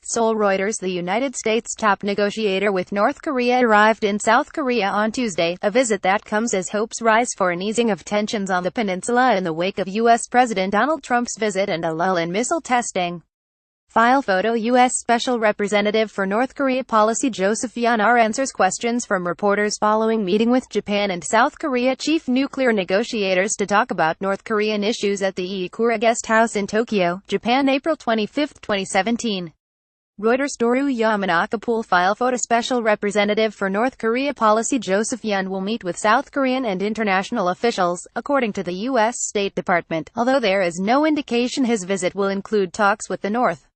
SEOUL Reuters. The United States' top negotiator with North Korea arrived in South Korea on Tuesday, a visit that comes as hopes rise for an easing of tensions on the peninsula in the wake of U.S. President Donald Trump's visit and a lull in missile testing. PHOTO U.S. Special Representative for North Korea Policy Joseph Iikura answers questions from reporters following meeting with Japan and South Korea chief nuclear negotiators to talk about North Korean issues at the Iikura guest house in Tokyo, Japan, April 25, 2017. Reuters. Doru Yamanaka PHOTO Special Representative for North Korea Policy Joseph Iikura will meet with South Korean and international officials, according to the U.S. State Department, although there is no indication his visit will include talks with the North.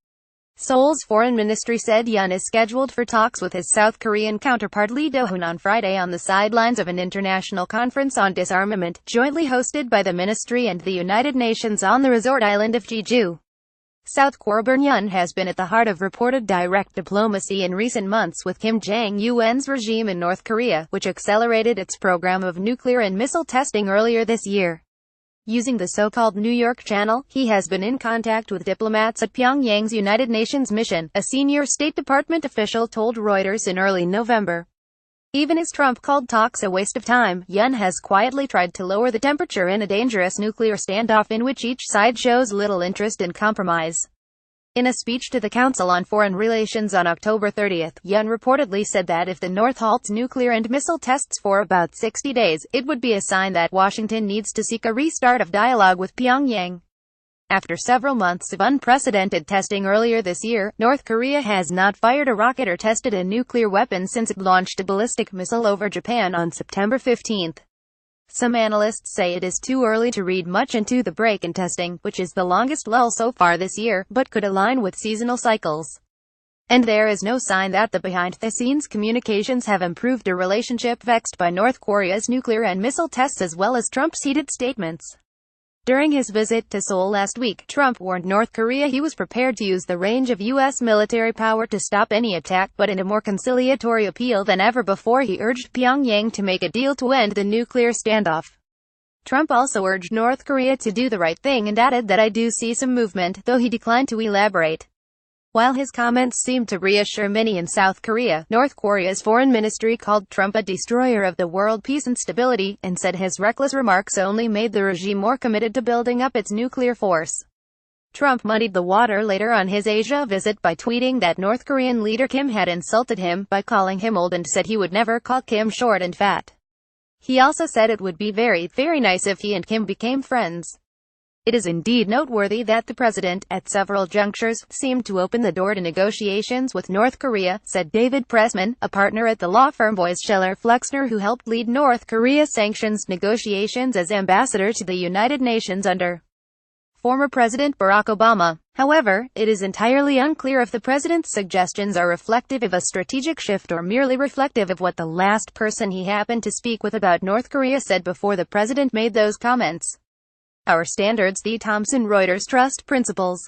Seoul's foreign ministry said Iikura is scheduled for talks with his South Korean counterpart Lee Do-hoon on Friday on the sidelines of an international conference on disarmament, jointly hosted by the ministry and the United Nations on the resort island of Jeju. South Korea. Iikura has been at the heart of reported direct diplomacy in recent months with Kim Jong-un's regime in North Korea, which accelerated its program of nuclear and missile testing earlier this year. Using the so-called New York Channel, he has been in contact with diplomats at Pyongyang's United Nations mission, a senior State Department official told Reuters in early November. Even as Trump called talks a waste of time, Iikura has quietly tried to lower the temperature in a dangerous nuclear standoff in which each side shows little interest in compromise. In a speech to the Council on Foreign Relations on October 30, Iikura reportedly said that if the North halts nuclear and missile tests for about 60 days, it would be a sign that Washington needs to seek a restart of dialogue with Pyongyang. After several months of unprecedented testing earlier this year, North Korea has not fired a rocket or tested a nuclear weapon since it launched a ballistic missile over Japan on September 15. Some analysts say it is too early to read much into the break in testing, which is the longest lull so far this year, but could align with seasonal cycles. And there is no sign that the behind-the-scenes communications have improved a relationship vexed by North Korea's nuclear and missile tests as well as Trump's heated statements. During his visit to Seoul last week, Trump warned North Korea he was prepared to use the range of U.S. military power to stop any attack, but in a more conciliatory appeal than ever before he urged Pyongyang to make a deal to end the nuclear standoff. Trump also urged North Korea to do the right thing and added that "I do see some movement," though he declined to elaborate. While his comments seemed to reassure many in South Korea, North Korea's foreign ministry called Trump a destroyer of the world peace and stability, and said his reckless remarks only made the regime more committed to building up its nuclear force. Trump muddied the water later on his Asia visit by tweeting that North Korean leader Kim had insulted him by calling him old and said he would never call Kim short and fat. He also said it would be very nice if he and Kim became friends. It is indeed noteworthy that the president, at several junctures, seemed to open the door to negotiations with North Korea, said David Pressman, a partner at the law firm Scheller Flexner who helped lead North Korea sanctions negotiations as ambassador to the United Nations under former President Barack Obama. However, it is entirely unclear if the president's suggestions are reflective of a strategic shift or merely reflective of what the last person he happened to speak with about North Korea said before the president made those comments. Our standards. The Thomson Reuters Trust Principles.